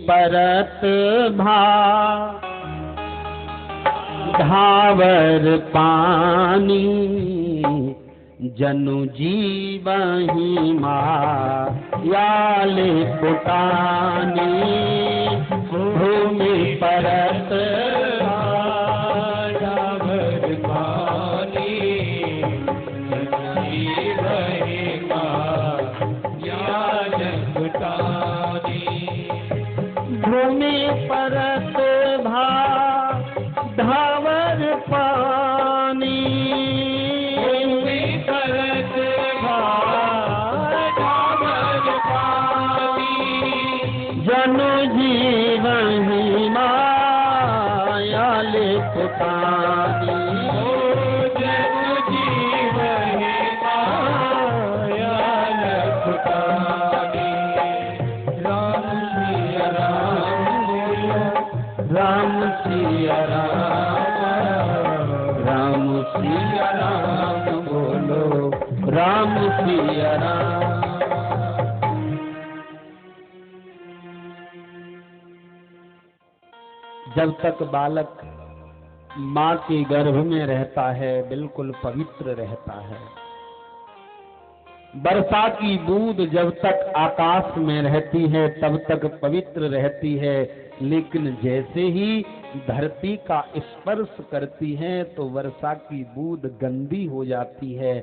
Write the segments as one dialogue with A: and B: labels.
A: परत भा धावर पानी जनु जीवहि मायाले पुटानी भूमि परत धावर पानी जनु जीवहि मायाले पुटानी भूमि परत भा धावर पानी भूमि परत धावर पानी जनु जीवहि मायाले पुटानी जनु जीवहि मायाले पुटानी राम सिया राम सिया राम बोलो राम सिया राम। जब तक बालक माँ के गर्भ में रहता है बिल्कुल पवित्र रहता है। वर्षा की बूंद जब तक आकाश में रहती है तब तक पवित्र रहती है, लेकिन जैसे ही धरती का स्पर्श करती है तो वर्षा की बूंद गंदी हो जाती है।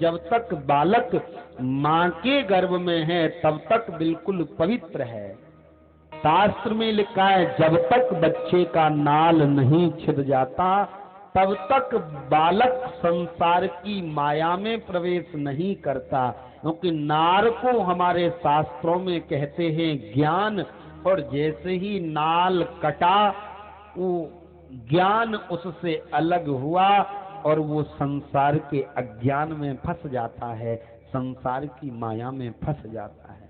A: जब तक बालक माँ के गर्भ में है तब तक बिल्कुल पवित्र है। शास्त्र में लिखा है जब तक बच्चे का नाल नहीं छिद जाता तब तक बालक संसार की माया में प्रवेश नहीं करता, क्योंकि नार को हमारे शास्त्रों में कहते हैं ज्ञान, और जैसे ही नाल कटा वो ज्ञान उससे अलग हुआ और वो संसार के अज्ञान में फंस जाता है, संसार की माया में फंस जाता है।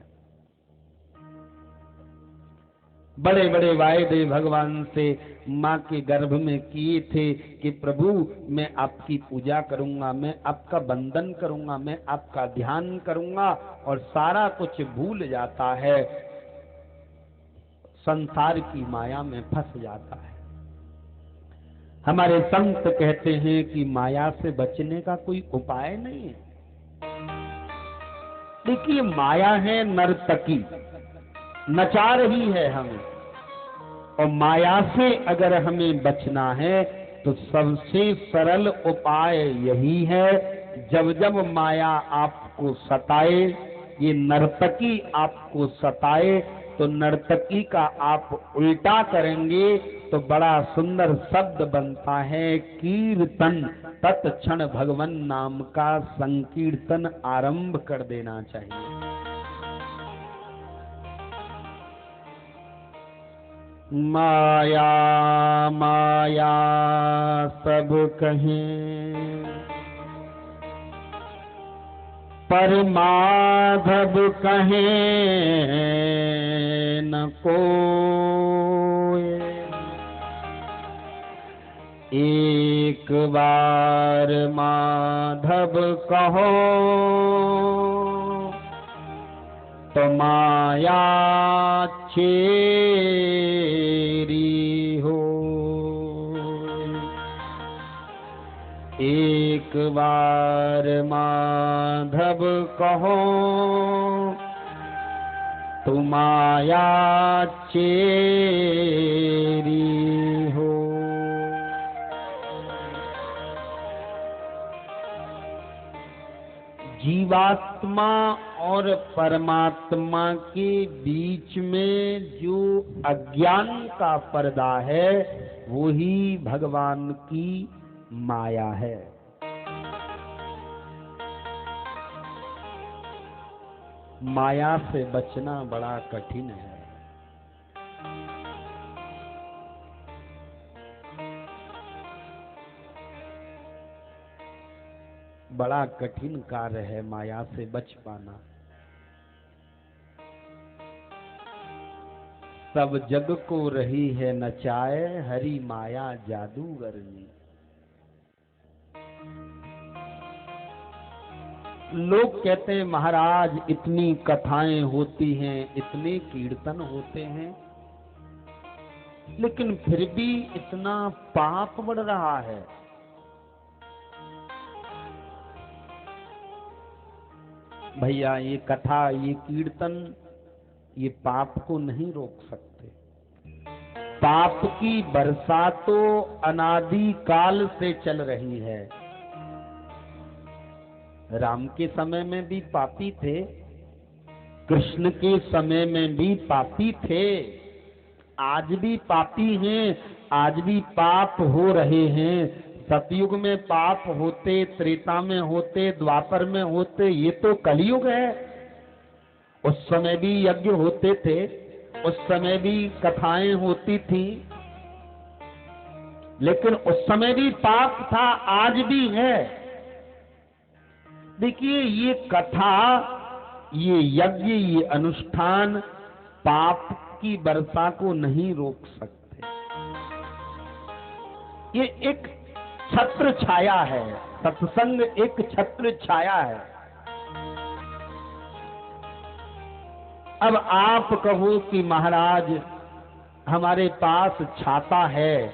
A: बड़े बड़े वायदे भगवान से माँ के गर्भ में किए थे कि प्रभु मैं आपकी पूजा करूंगा, मैं आपका वंदन करूंगा, मैं आपका ध्यान करूंगा, और सारा कुछ भूल जाता है, संसार की माया में फंस जाता है। हमारे संत कहते हैं कि माया से बचने का कोई उपाय नहीं है। देखिए माया है नर्तकी, नचा रही है हमें, और माया से अगर हमें बचना है तो सबसे सरल उपाय यही है, जब जब माया आपको सताए, ये नर्तकी आपको सताए, तो नर्तकी का आप उल्टा करेंगे तो बड़ा सुंदर शब्द बनता है कीर्तन। तत्क्षण भगवान नाम का संकीर्तन आरंभ कर देना चाहिए। माया माया सब कहें पर माधव कहें न कोई। एक बार माधव कहो तो माया चेरी हो। एक बार माधव कहो तो माया चेरी हो। जीवात्मा और परमात्मा के बीच में जो अज्ञान का पर्दा है वो ही भगवान की माया है। माया से बचना बड़ा कठिन है। बड़ा कठिन कार्य है माया से बच पाना। सब जग को रही है नचाए हरि माया जादूगरनी। लोग कहते हैं महाराज इतनी कथाएं होती हैं, इतने कीर्तन होते हैं, लेकिन फिर भी इतना पाप बढ़ रहा है। भैया ये कथा, ये कीर्तन, ये पाप को नहीं रोक सकते। पाप की वर्षा तो अनादि काल से चल रही है। राम के समय में भी पापी थे, कृष्ण के समय में भी पापी थे, आज भी पापी हैं, आज भी पाप हो रहे हैं। सतयुग में पाप होते, त्रेता में होते, द्वापर में होते, ये तो कलयुग है। उस समय भी यज्ञ होते थे, उस समय भी कथाएं होती थी, लेकिन उस समय भी पाप था, आज भी है। देखिए ये कथा, ये यज्ञ, ये अनुष्ठान पाप की वर्षा को नहीं रोक सकते। ये एक छत्र छाया है, सत्संग एक छत्र छाया है। अब आप कहो कि महाराज हमारे पास छाता है,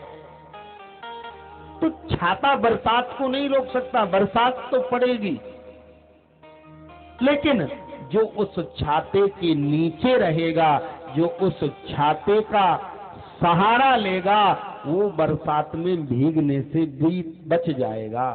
A: तो छाता बरसात को नहीं रोक सकता, बरसात तो पड़ेगी, लेकिन जो उस छाते के नीचे रहेगा, जो उस छाते का सहारा लेगा, वो बरसात में भीगने से भी बच जाएगा।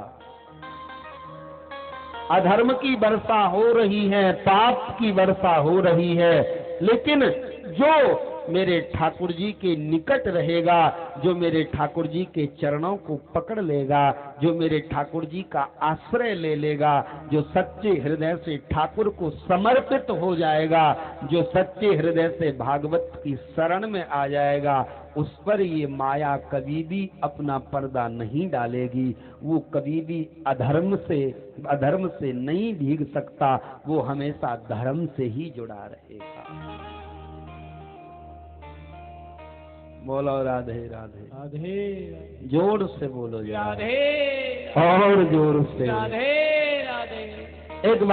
A: अधर्म की वर्षा हो रही है, पाप की वर्षा हो रही है, लेकिन जो मेरे ठाकुर जी के निकट रहेगा, जो मेरे ठाकुर जी के चरणों को पकड़ लेगा, जो मेरे ठाकुर जी का आश्रय ले लेगा, जो सच्चे हृदय से ठाकुर को समर्पित हो जाएगा, जो सच्चे हृदय से भागवत की शरण में आ जाएगा, उस पर ये माया कभी भी अपना पर्दा नहीं डालेगी। वो कभी भी अधर्म से नहीं भीग सकता, वो हमेशा धर्म से ही जुड़ा रहेगा। बोलो राधे राधे
B: राधे,
A: जोर से बोलो
B: राधे,
A: और जोर से
B: राधे राधे।
A: एक